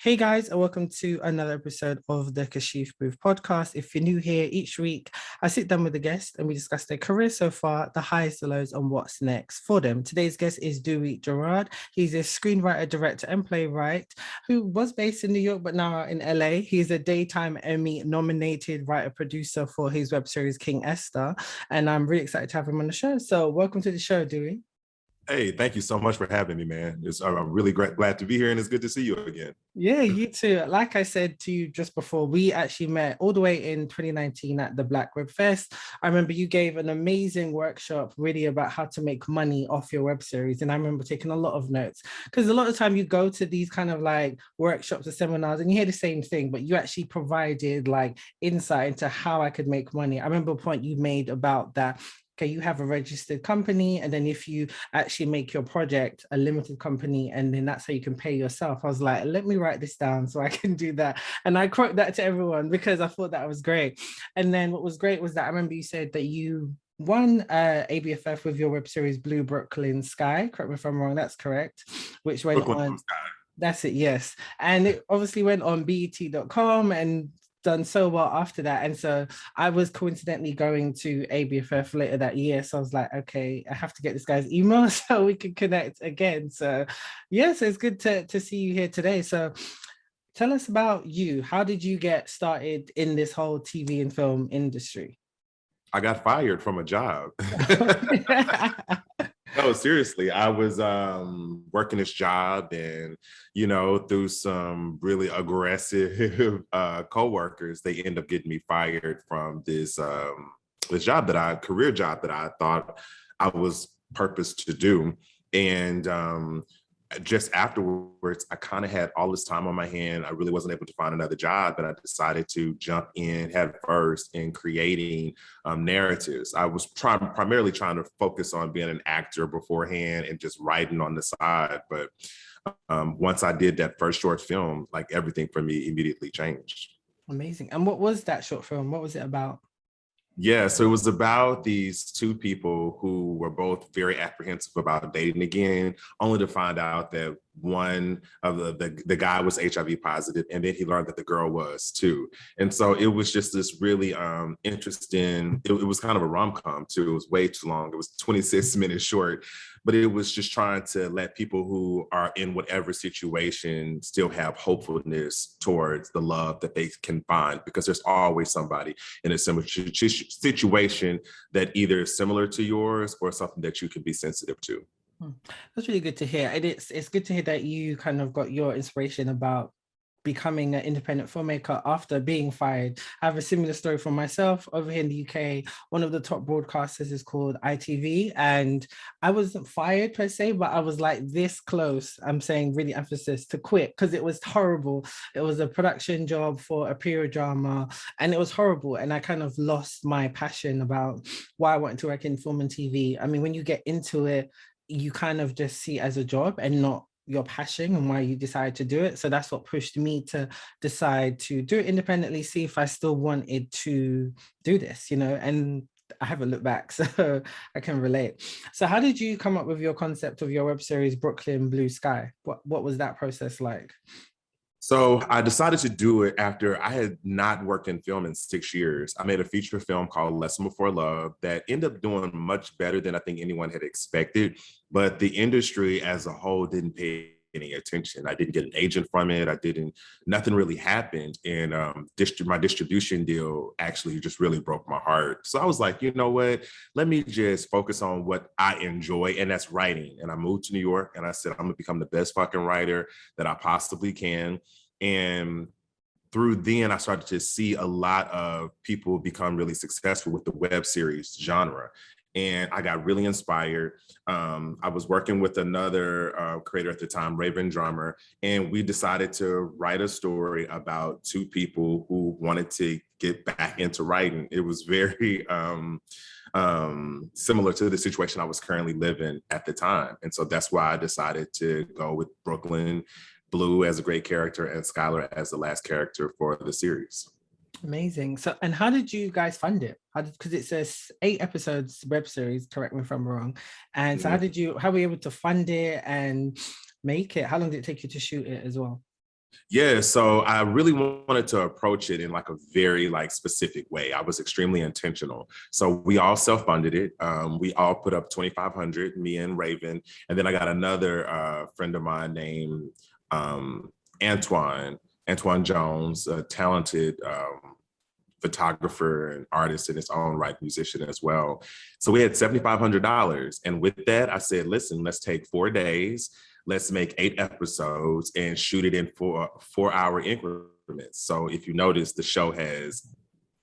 Hey guys, and welcome to another episode of the Kashif Boothe podcast. If you're new here, each week I sit down with a guest and we discuss their career so far, the highs, the lows, and what's next for them. Today's guest is Dewey Gerard. He's a screenwriter, director, and playwright who was based in New York but now in LA. He's a Daytime Emmy nominated writer producer for his web series King Ester, and I'm really excited to have him on the show. So, welcome to the show, Dewey. Hey, thank you so much for having me, man. I'm really glad to be here, and it's good to see you again. Yeah, you too. Like I said to you just before, we actually met all the way in 2019 at the Black Web Fest. I remember you gave an amazing workshop really about how to make money off your web series. And I remember taking a lot of notes because a lot of the time you go to these kind of like workshops or seminars and you hear the same thing, but you actually provided like insight into how I could make money. I remember a point you made about that. Okay, you have a registered company, and then if you actually make your project a limited company, and then that's how you can pay yourself. I was like, let me write this down so I can do that. And I quote that to everyone because I thought that was great. And then what was great was that I remember you said that you won ABFF with your web series Blue Brooklyn Sky. Correct me if I'm wrong, that's correct. Which went on. That's it, yes. And it obviously went on BET.com and done so well after that. And so I was coincidentally going to ABFF later that year. So I was like, okay, I have to get this guy's email so we can connect again. So yes, it's good to see you here today. So tell us about you. How did you get started in this whole TV and film industry? I got fired from a job. No, seriously, I was working this job and, through some really aggressive coworkers, they end up getting me fired from this career job that I thought I was purposed to do. And just afterwards, I kind of had all this time on my hand. I really wasn't able to find another job, but I decided to jump in head first in creating narratives. I was primarily trying to focus on being an actor beforehand and just writing on the side. But once I did that first short film, like everything for me immediately changed. Amazing. And what was that short film? What was it about? Yeah, so it was about these two people who were both very apprehensive about dating again, only to find out that one of the guy was HIV positive, and then he learned that the girl was too. And so it was just this really interesting, it was kind of a rom-com too. It was way too long. It was 26 minutes short, but it was just trying to let people who are in whatever situation still have hopefulness towards the love that they can find, because there's always somebody in a similar situation that either is similar to yours or something that you can be sensitive to. That's really good to hear. And it's good to hear that you kind of got your inspiration about becoming an independent filmmaker after being fired. I have a similar story for myself over here in the UK. One of the top broadcasters is called ITV, and I wasn't fired per se, but I was like this close, I'm saying really emphasis, to quit because it was horrible. It was a production job for a period drama and it was horrible. And I kind of lost my passion about why I wanted to work in film and TV. I mean, when you get into it, you kind of just see it as a job and not your passion and why you decide to do it. So that's what pushed me to decide to do it independently, see if I still wanted to do this, and I haven't looked back, so I can relate. So how did you come up with your concept of your web series, Brooklyn Blue Sky? What was that process like? So I decided to do it after I had not worked in film in 6 years. I made a feature film called Lesson Before Love that ended up doing much better than I think anyone had expected. But the industry as a whole didn't pay any attention. I didn't get an agent from it. Nothing really happened. And my distribution deal actually just really broke my heart. So I was like, you know what? Let me just focus on what I enjoy, and that's writing. And I moved to New York and I said, I'm gonna become the best fucking writer that I possibly can. And through then, I started to see a lot of people become really successful with the web series genre. And I got really inspired. I was working with another creator at the time, Raven Drummer, and we decided to write a story about two people who wanted to get back into writing. It was very similar to the situation I was currently living at the time. And so that's why I decided to go with Brooklyn Blue as a great character and Skylar as the last character for the series. Amazing. So, and how did you guys fund it? Because it says 8 episodes web series, correct me if I'm wrong. And so how were you able to fund it and make it? How long did it take you to shoot it as well? Yeah, so I really wanted to approach it in like a very like specific way. I was extremely intentional. So we all self-funded it. We all put up 2,500, me and Raven, and then I got another friend of mine named um, Antoine, Antoine Jones, a talented photographer and artist in his own right, musician as well. So we had $7,500. And with that, I said, listen, let's take 4 days. Let's make 8 episodes and shoot it in 4-hour increments. So if you notice, the show has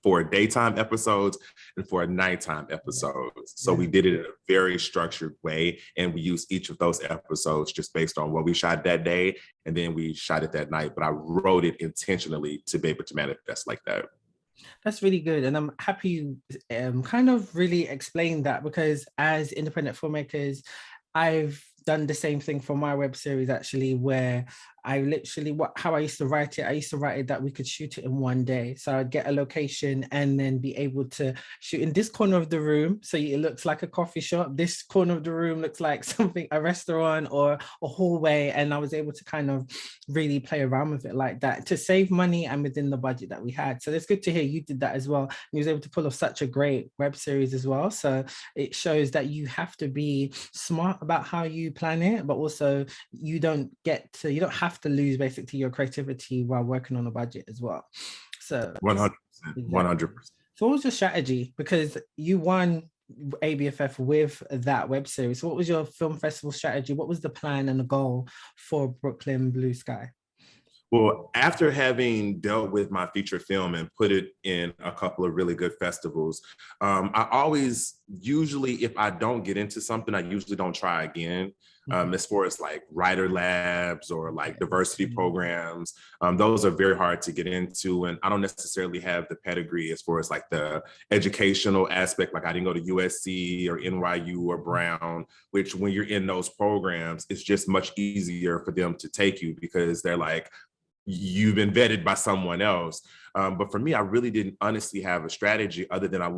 4 daytime episodes and 4 nighttime episodes. So we did it in a very structured way. And we used each of those episodes just based on what we shot that day. And then we shot it that night. But I wrote it intentionally to be able to manifest like that. That's really good. And I'm happy you kind of really explained that, because as independent filmmakers, I've done the same thing for my web series actually, where I literally, how I used to write it that we could shoot it in one day. So I'd get a location and then be able to shoot in this corner of the room, so it looks like a coffee shop. This corner of the room looks like something, a restaurant or a hallway. And I was able to kind of really play around with it like that to save money and within the budget that we had. So it's good to hear you did that as well. And you was able to pull off such a great web series as well. So it shows that you have to be smart about how you plan it, but also you don't have to lose basically your creativity while working on a budget as well. So 100%. exactly. 100%. So what was your strategy? Because you won ABFF with that web series. So what was your film festival strategy? What was the plan and the goal for Brooklyn Blue Sky? Well, after having dealt with my feature film and put it in a couple of really good festivals, I always, usually if I don't get into something, I usually don't try again. As far as like writer labs or like diversity programs, those are very hard to get into. And I don't necessarily have the pedigree as far as like the educational aspect. Like I didn't go to USC or NYU or Brown, which when you're in those programs, it's just much easier for them to take you because they're like, you've been vetted by someone else. But for me, I really didn't honestly have a strategy other than I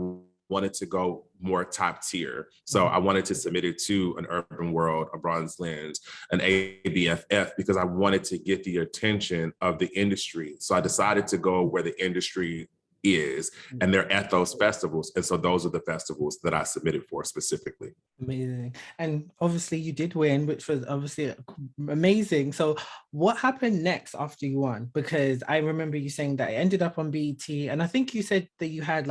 wanted to go more top tier. So I wanted to submit it to an Urban World, a Bronze Lens, an ABFF, because I wanted to get the attention of the industry. So I decided to go where the industry is, and they're at those festivals. And so those are the festivals that I submitted for specifically. Amazing. And obviously you did win, which was obviously amazing. So what happened next after you won? Because I remember you saying that it ended up on BET, and I think you said that you had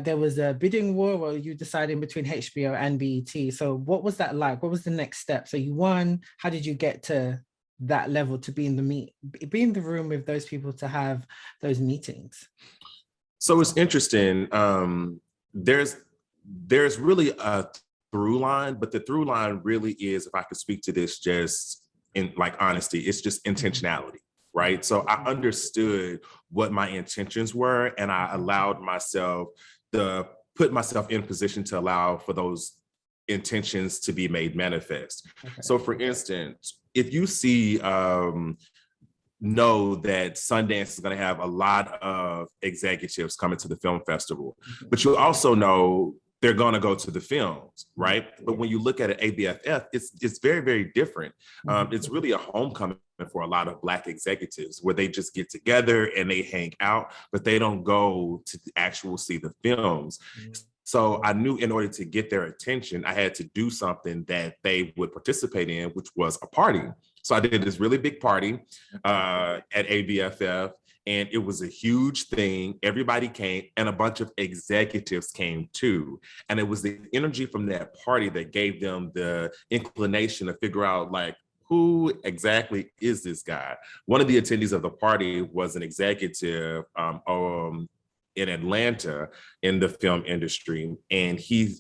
there was a bidding war where you decided between HBO and BET. So what was that like? What was the next step? So you won. How did you get to that level to be in the room with those people to have those meetings? So it's interesting. There's really a through line, but the through line really is, if I could speak to this just in like honesty, it's just intentionality, right? So I understood what my intentions were, and I allowed myself to put myself in position to allow for those intentions to be made manifest. Okay. So for instance, if you see know that Sundance is going to have a lot of executives coming to the film festival, but you also know they're going to go to the films, right? But when you look at an ABFF, it's very, very different. It's really a homecoming for a lot of Black executives where they just get together and they hang out, but they don't go to actually see the films. So I knew in order to get their attention, I had to do something that they would participate in, which was a party. So I did this really big party at ABFF, and it was a huge thing. Everybody came, and a bunch of executives came too. And it was the energy from that party that gave them the inclination to figure out, like, who exactly is this guy? One of the attendees of the party was an executive in Atlanta in the film industry, and he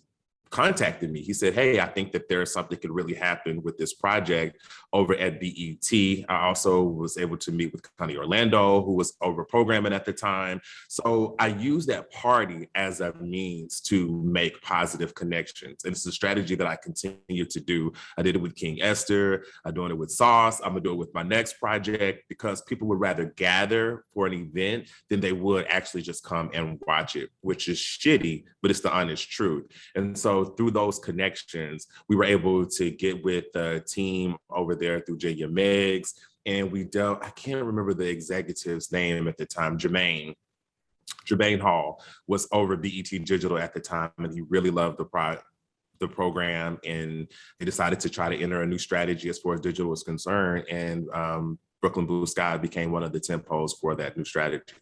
contacted me. He said, hey, I think that there's something could really happen with this project over at BET. I also was able to meet with Connie Orlando, who was over programming at the time. So I used that party as a means to make positive connections. And it's a strategy that I continue to do. I did it with King Ester. I'm doing it with Sauce. I'm gonna do it with my next project, because people would rather gather for an event than they would actually just come and watch it, which is shitty, but it's the honest truth. And so through those connections, we were able to get with the team over there through J. Megs and we dealt, I can't remember the executive's name at the time, Jermaine Hall was over BET Digital at the time, and he really loved the program, and they decided to try to enter a new strategy as far as digital was concerned, and Brooklyn Blue Sky became one of the tempos for that new strategy.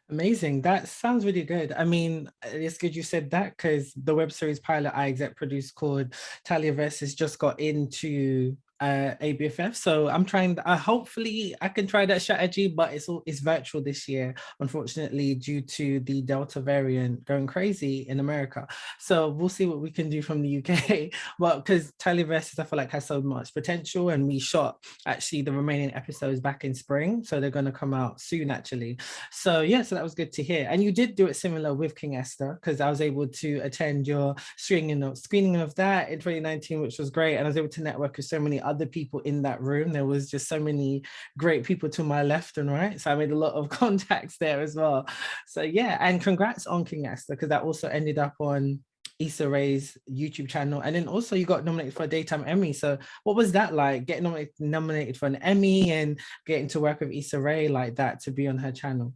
Amazing. That sounds really good. I mean, it's good you said that, because the web series pilot I exec produced called Talia Versus just got into ABFF. So I'm trying, hopefully I can try that strategy, but it's virtual this year, unfortunately, due to the Delta variant going crazy in America. So we'll see what we can do from the UK. But because Talia Versus, I feel like has so much potential, and we shot actually the remaining episodes back in spring. So they're going to come out soon, actually. So yeah, so that was good to hear. And you did do it similar with King Ester, because I was able to attend your screening of that in 2019, which was great. And I was able to network with so many other people in that room. There was just so many great people to my left and right. So I made a lot of contacts there as well. So yeah, and congrats on King Ester, because that also ended up on Issa Rae's YouTube channel. And then also you got nominated for a Daytime Emmy. So what was that like, getting nominated for an Emmy and getting to work with Issa Rae like that, to be on her channel?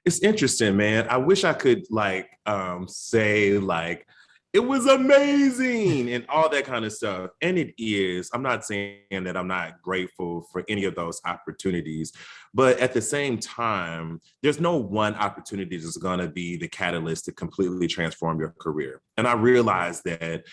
It's interesting, man. I wish I could say like, it was amazing and all that kind of stuff. And it is. I'm not saying that I'm not grateful for any of those opportunities, but at the same time, there's no one opportunity that's going to be the catalyst to completely transform your career. And I realized that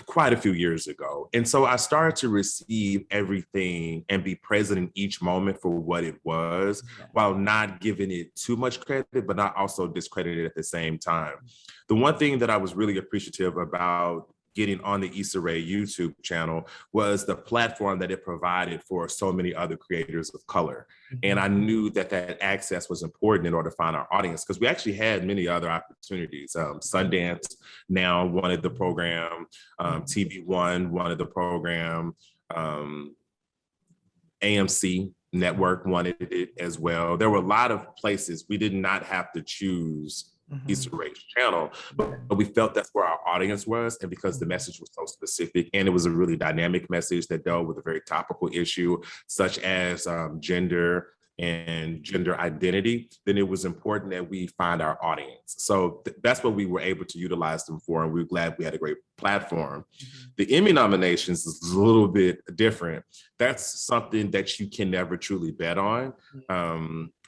quite a few years ago. And so I started to receive everything and be present in each moment for what it was, while not giving it too much credit, but not also discredit it at the same time. The one thing that I was really appreciative about getting on the Issa Rae YouTube channel was the platform that it provided for so many other creators of color. And I knew that that access was important in order to find our audience, because we actually had many other opportunities. Sundance now wanted the program, TV1 wanted the program, AMC Network wanted it as well. There were a lot of places. We did not have to choose Issa Rae's channel, but we felt that's where our audience was, and because the message was so specific, and it was a really dynamic message that dealt with a very topical issue such as gender and gender identity, then it was important that we find our audience. So that's what we were able to utilize them for, and we're glad we had a great platform. The Emmy nominations is a little bit different. That's something that you can never truly bet on.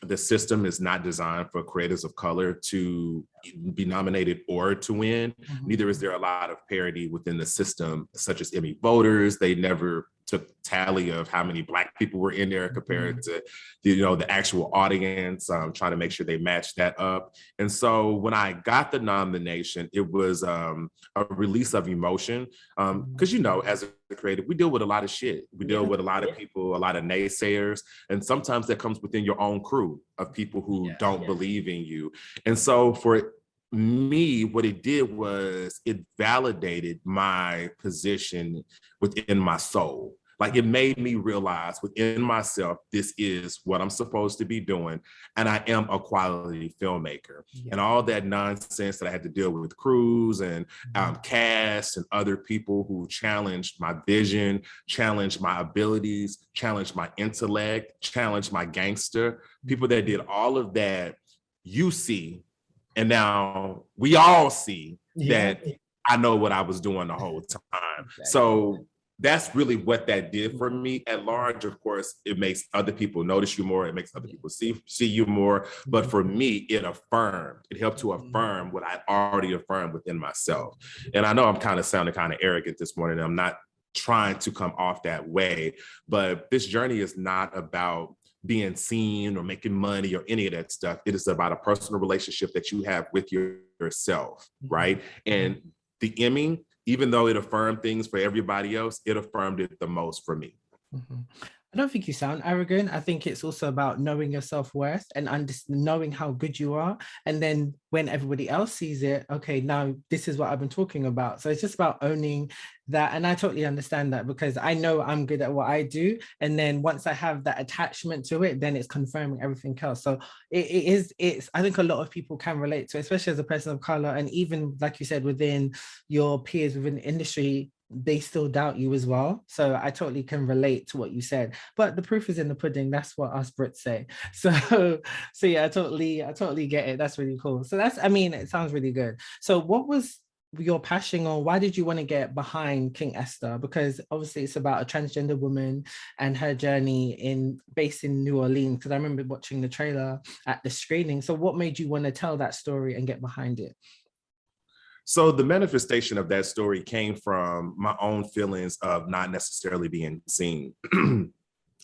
The system is not designed for creators of color to be nominated or to win. Neither is there a lot of parity within the system, such as Emmy voters. They never took tally of how many Black people were in there compared to the actual audience, trying to make sure they matched that up. And so when I got the nomination, it was a release of emotion, because as a creative, we deal with a lot of shit. We deal with a lot of people, a lot of naysayers, and sometimes that comes within your own crew of people who don't believe in you. And so for me, what it did was it validated my position within my soul. Like, it made me realize within myself, this is what I'm supposed to be doing. And I am a quality filmmaker. And all that nonsense that I had to deal with crews and cast and other people who challenged my vision, challenged my abilities, challenged my intellect, challenged my gangster, people that did all of that, you see. And now we all see that I know what I was doing the whole time. So that's really what that did for me. At large, of course, it makes other people notice you more. It makes other people see you more. But for me, it helped to affirm what I already affirmed within myself. And I know I'm kind of sounding kind of arrogant this morning. I'm not trying to come off that way, but this journey is not about being seen or making money or any of that stuff. It is about a personal relationship that you have with yourself, right? And the Emmy, even though it affirmed things for everybody else, it affirmed it the most for me. I don't think you sound arrogant. I think it's also about knowing your self-worth and knowing how good you are. And then when everybody else sees it, okay, now this is what I've been talking about. So it's just about owning that. And I totally understand that, because I know I'm good at what I do. And then once I have that attachment to it, then it's confirming everything else. So it's I think a lot of people can relate to, especially as a person of color. And even like you said, within your peers within the industry, they still doubt you as well. So I totally can relate to what you said. But the proof is in the pudding. That's what us Brits say. So yeah, I totally get it. That's really cool. So that's, I mean, it sounds really good. So what was your passion, or why did you want to get behind King Esther? Because obviously it's about a transgender woman and her journey based in New Orleans. Because I remember watching the trailer at the screening. So what made you want to tell that story and get behind it? So the manifestation of that story came from my own feelings of not necessarily being seen. And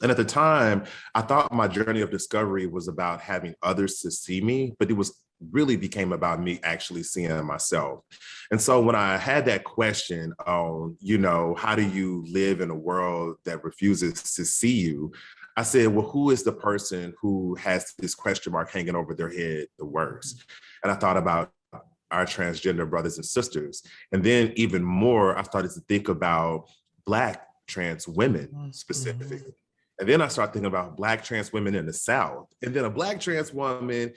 at the time, I thought my journey of discovery was about having others to see me, but it was really became about me actually seeing myself. And so when I had that question on, how do you live in a world that refuses to see you? I said, well, who is the person who has this question mark hanging over their head the worst? And I thought about our transgender brothers and sisters. And then even more, I started to think about Black trans women specifically. And then I started thinking about Black trans women in the South. And then a Black trans woman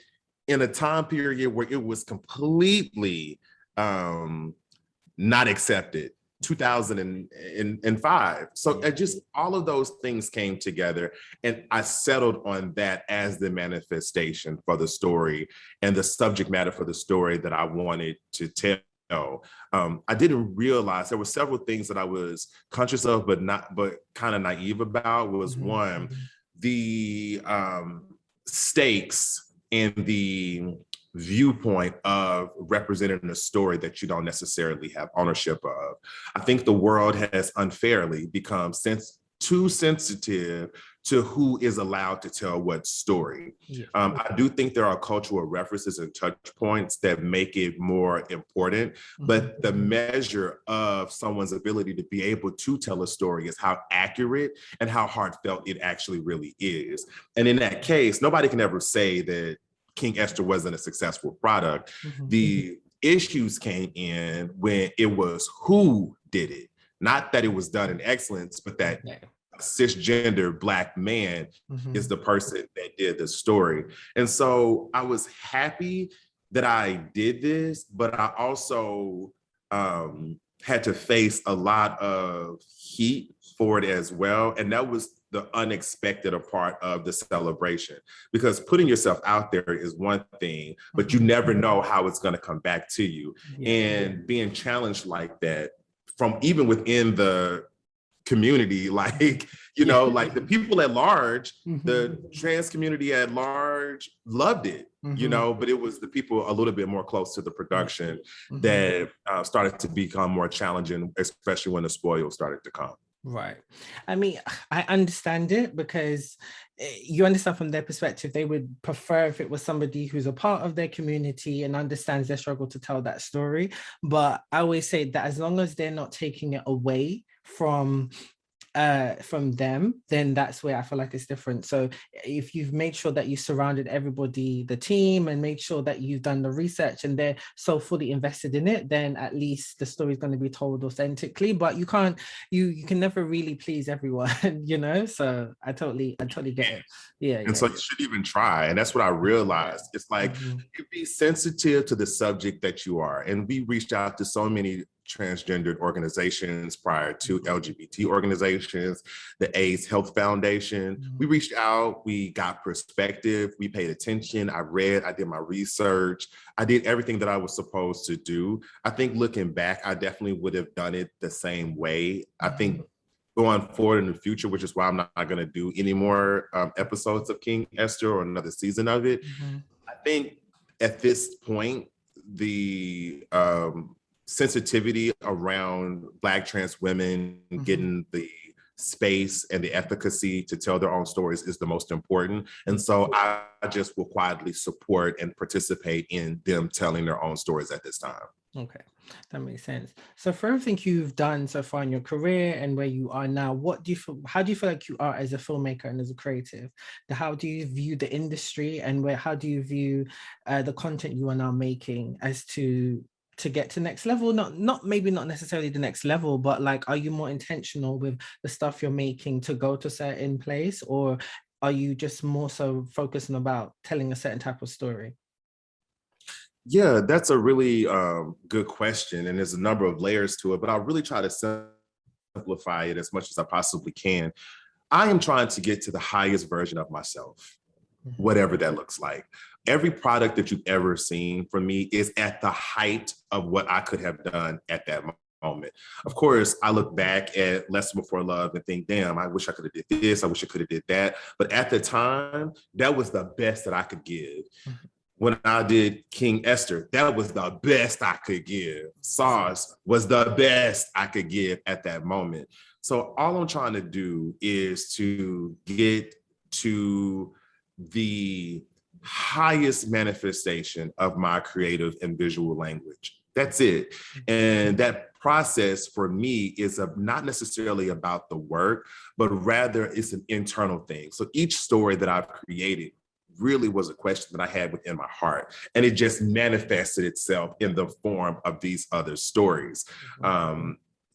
in a time period where it was completely not accepted, 2005. So just all of those things came together, and I settled on that as the manifestation for the story and the subject matter for the story that I wanted to tell. I didn't realize there were several things that I was conscious of, but kind of naive about. Was one, the stakes and the viewpoint of representing a story that you don't necessarily have ownership of. I think the world has unfairly become too sensitive to who is allowed to tell what story. Yeah. I do think there are cultural references and touch points that make it more important, but the measure of someone's ability to be able to tell a story is how accurate and how heartfelt it actually really is. And in that case, nobody can ever say that King Ester wasn't a successful product. The issues came in when it was who did it. Not that it was done in excellence, but that a cisgender Black man is the person that did the story. And so I was happy that I did this, but I also had to face a lot of heat for it as well. And that was the unexpected part of the celebration, because putting yourself out there is one thing, but you never know how it's going to come back to you. And being challenged like that from even within the community, like, like the people at large, the trans community at large loved it, but it was the people a little bit more close to the production that started to become more challenging, especially when the spoils started to come. Right. I mean, I understand it, because you understand from their perspective, they would prefer if it was somebody who's a part of their community and understands their struggle to tell that story. But I always say that as long as they're not taking it away from them, then that's where I feel like it's different. So if you've made sure that you surrounded everybody, the team, and made sure that you've done the research and they're so fully invested in it, then at least the story is going to be told authentically. But you can never really please everyone, So I totally get it. And so you should even try. And that's what I realized. It's like, you be sensitive to the subject that you are. And we reached out to so many transgendered organizations prior to LGBT organizations, the AIDS Health Foundation. We reached out, we got perspective, we paid attention, I read, I did my research, I did everything that I was supposed to do. I think looking back, I definitely would have done it the same way. I think going forward in the future, which is why I'm not going to do any more episodes of King Ester or another season of it. I think at this point, the sensitivity around Black trans women getting the space and the efficacy to tell their own stories is the most important. And so I just will quietly support and participate in them telling their own stories at this time. Okay, that makes sense. So for everything you've done so far in your career and where you are now, how do you feel like you are as a filmmaker and as a creative? How do you view the industry, and how do you view the content you are now making as to get to next level? Maybe not necessarily the next level, but like, are you more intentional with the stuff you're making to go to a certain place, or are you just more so focusing about telling a certain type of story? Yeah, that's a really good question. And there's a number of layers to it, but I'll really try to simplify it as much as I possibly can. I am trying to get to the highest version of myself, whatever that looks like. Every product that you've ever seen from me is at the height of what I could have done at that moment. Of course, I look back at Less Than Before Love and think, damn, I wish I could have did this. I wish I could have did that. But at the time, that was the best that I could give. When I did King Ester, that was the best I could give. Sauce was the best I could give at that moment. So all I'm trying to do is to get to the highest manifestation of my creative and visual language. That's it. And that process for me is not necessarily about the work, but rather it's an internal thing. So each story that I've created really was a question that I had within my heart, and it just manifested itself in the form of these other stories.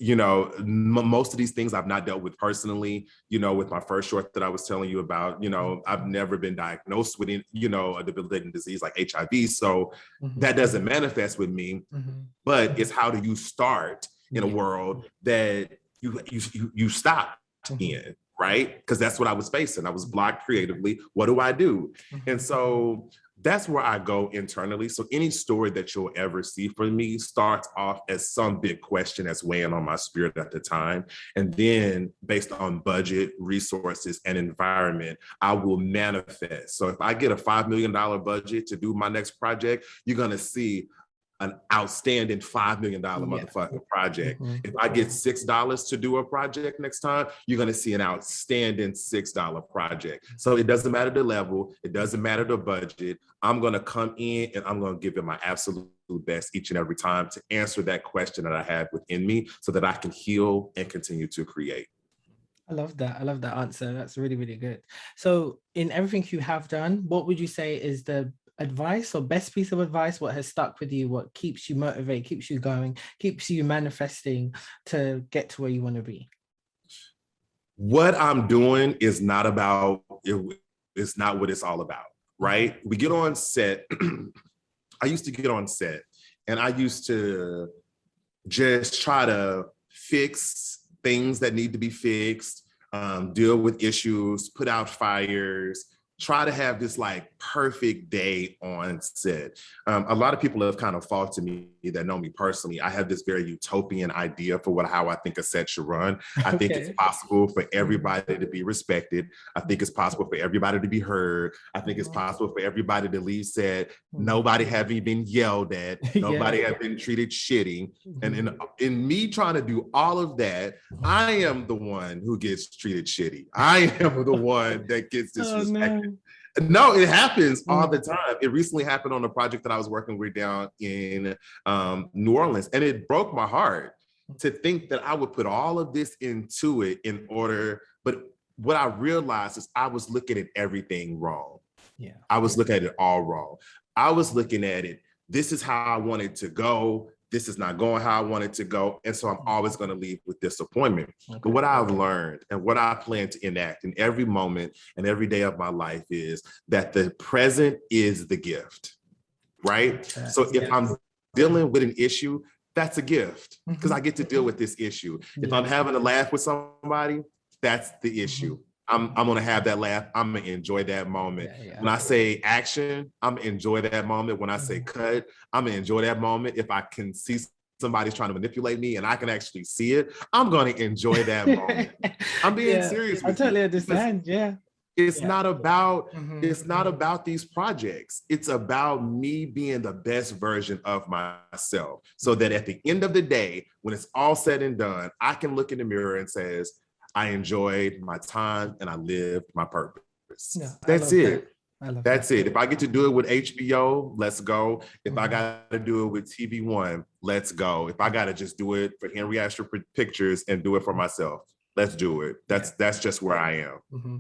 You know, most of these things I've not dealt with personally. You know, with my first short that I was telling you about, you know, I've never been diagnosed with, you know, a debilitating disease like HIV. So that doesn't manifest with me, but it's how do you start in a world that you stop in, right? Because that's what I was facing. I was blocked creatively. What do I do? And so that's where I go internally. So any story that you'll ever see from me starts off as some big question that's weighing on my spirit at the time. And then based on budget, resources, and environment, I will manifest. So if I get a $5 million budget to do my next project, you're going to see an outstanding $5 million motherfucking project. If I get $6 to do a project next time, you're gonna see an outstanding $6 project. So it doesn't matter the level, it doesn't matter the budget. I'm gonna come in and I'm gonna give it my absolute best each and every time to answer that question that I have within me so that I can heal and continue to create. I love that. I love that answer. That's really, really good. So in everything you have done, what would you say is the advice or best piece of advice, what has stuck with you, what keeps you motivated, keeps you going, keeps you manifesting to get to where you want to be? What I'm doing is not about, it's not what it's all about, right? We get on set. I used to get on set and I used to just try to fix things that need to be fixed, deal with issues, put out fires, try to have this like perfect day on set. A lot of people have kind of faulted me that know me personally. I have this very utopian idea for how I think a set should run. I think it's possible for everybody to be respected. I think it's possible for everybody to be heard. I think it's possible for everybody to leave set. Nobody having been yelled at. Nobody have been treated shitty. And in me trying to do all of that, I am the one who gets treated shitty. I am the one that gets disrespected. No, it happens all the time. It recently happened on a project that I was working with down in New Orleans, and it broke my heart to think that I would put all of this into it in order. But what I realized is I was looking at everything wrong. Yeah, I was looking at it all wrong. I was looking at it, this is how I want it to go. This is not going how I want it to go. And so I'm always going to leave with disappointment. But what I've learned and what I plan to enact in every moment and every day of my life is that the present is the gift, right? So if I'm dealing with an issue, that's a gift because I get to deal with this issue. If I'm having a laugh with somebody, that's the issue. I'm going to have that laugh. I'm going to enjoy that moment. When I say action, I'm going to enjoy that moment. When I say cut, I'm going to enjoy that moment. If I can see somebody's trying to manipulate me and I can actually see it, I'm going to enjoy that moment. I'm being serious with I totally understand. It's not about it's not about these projects. It's about me being the best version of myself so that at the end of the day, when it's all said and done, I can look in the mirror and says, I enjoyed my time and I lived my purpose. That's it. That's it. If I get to do it with HBO, let's go. If I got to do it with TV One, let's go. If I got to just do it for Henry Astor Pictures and do it for myself, let's do it. That's just where I am. Mm-hmm.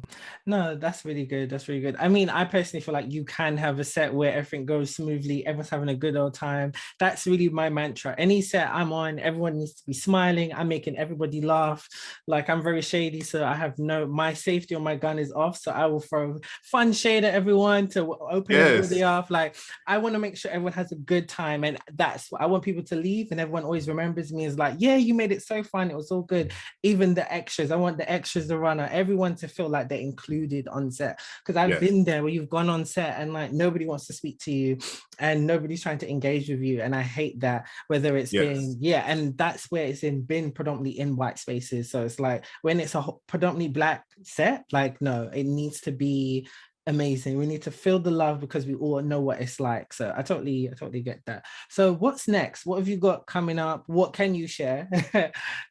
No, that's really good. That's really good. I mean, I personally feel like you can have a set where everything goes smoothly, everyone's having a good old time. That's really my mantra. Any set I'm on, everyone needs to be smiling. I'm making everybody laugh. Like, I'm very shady, so I have my safety on my gun is off. So I will throw fun shade at everyone to open everybody off. Like, I want to make sure everyone has a good time. And that's what I want people to leave. And everyone always remembers me as like, yeah, you made it so fun. It was all good. Even the extras, I want the extras, the runner, everyone to feel like they're included on set. Because I've been there where you've gone on set and like nobody wants to speak to you and nobody's trying to engage with you. And I hate that, whether it's been, and that's where it's been predominantly in white spaces. So it's like when it's a predominantly Black set, like, no, it needs to be amazing. We need to feel the love because we all know what it's like. So I totally get that. So what's next? What have you got coming up? What can you share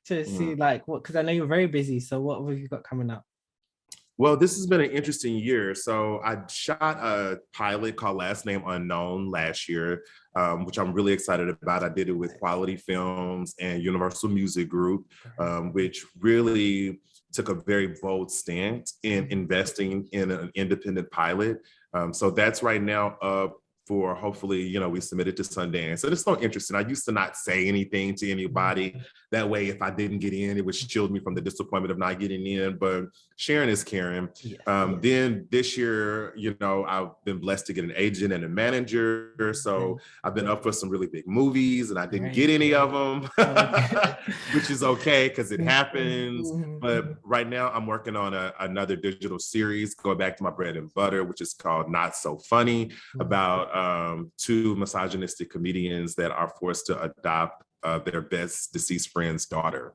to see like what, because I know you're very busy. So what have you got coming up? Well, this has been an interesting year. So I shot a pilot called Last Name Unknown last year, which I'm really excited about. I did it with Quality Films and Universal Music Group, which really took a very bold stance in investing in an independent pilot. So that's right now up for, hopefully, we submitted to Sundance. And it's so interesting. I used to not say anything to anybody. That way, if I didn't get in, it would shield me from the disappointment of not getting in. But sharing is caring. Then this year, I've been blessed to get an agent and a manager. So I've been up for some really big movies and I didn't get any of them, which is okay because it happens. But right now I'm working on another digital series, going back to my bread and butter, which is called Not So Funny, about two misogynistic comedians that are forced to adopt their best deceased friend's daughter,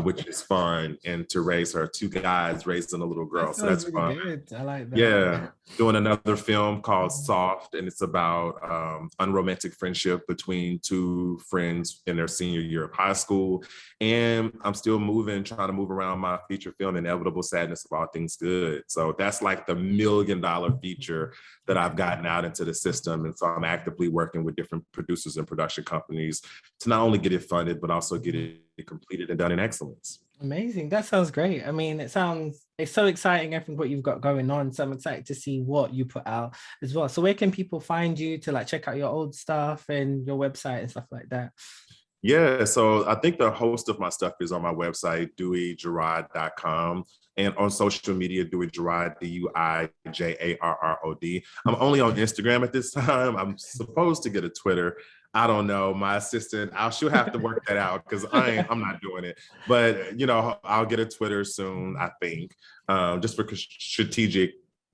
which is fun, and to raise her, two guys raising a little girl. So that's really fun. Good. I like that. Yeah, doing another film called Soft, and it's about unromantic friendship between two friends in their senior year of high school. And I'm still trying to move around my feature film, Inevitable Sadness of All Things Good. So that's like the $1 million feature that I've gotten out into the system. And so I'm actively working with different producers and production companies to not only get it funded, but also get it completed and done in excellence. Amazing. That sounds great. I mean, it's so exciting, everything what you've got going on. So I'm excited to see what you put out as well. So where can people find you to like check out your old stuff and your website and stuff like that? Yeah, so I think the host of my stuff is on my website, DeweyJarrod.com, and on social media, Dewey Gerard, DUIJARROD. I'm only on Instagram at this time. I'm supposed to get a Twitter. I don't know. My assistant, she'll have to work that out because I'm not doing it. But, I'll get a Twitter soon, I think, just for strategic,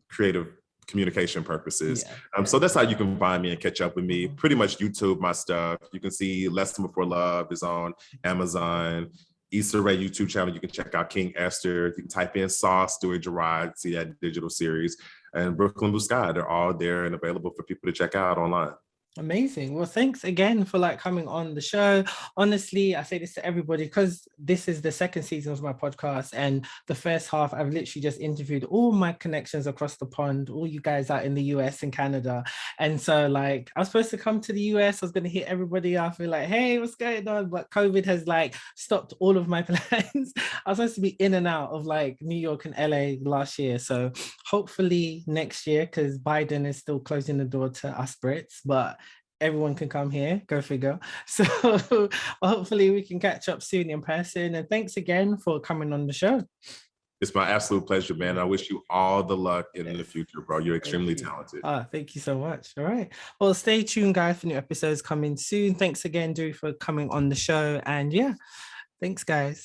creative communication purposes. So that's how you can find me and catch up with me. Pretty much YouTube my stuff. You can see Less Than Before Love is on Amazon. Issa Rae YouTube channel, you can check out King Ester. You can type in Sauce, Dewey Gerard, see that digital series. And Brooklyn Blue Sky, they're all there and available for people to check out online. Amazing. Well, thanks again for like coming on the show. Honestly, I say this to everybody because this is the second season of my podcast, and the first half I've literally just interviewed all my connections across the pond, all you guys out in the US and Canada. And so like I was supposed to come to the US, I was going to hit everybody up and like, hey, what's going on? But COVID has like stopped all of my plans. I was supposed to be in and out of like New York and LA last year. So hopefully next year, because Biden is still closing the door to us Brits, but everyone can come here, go figure. So hopefully we can catch up soon in person. And thanks again for coming on the show. It's my absolute pleasure, man. I wish you all the luck in the future, bro. You're extremely talented. Thank you so much. All right. Well, stay tuned, guys, for new episodes coming soon. Thanks again, Dewey, for coming on the show. And yeah, thanks, guys.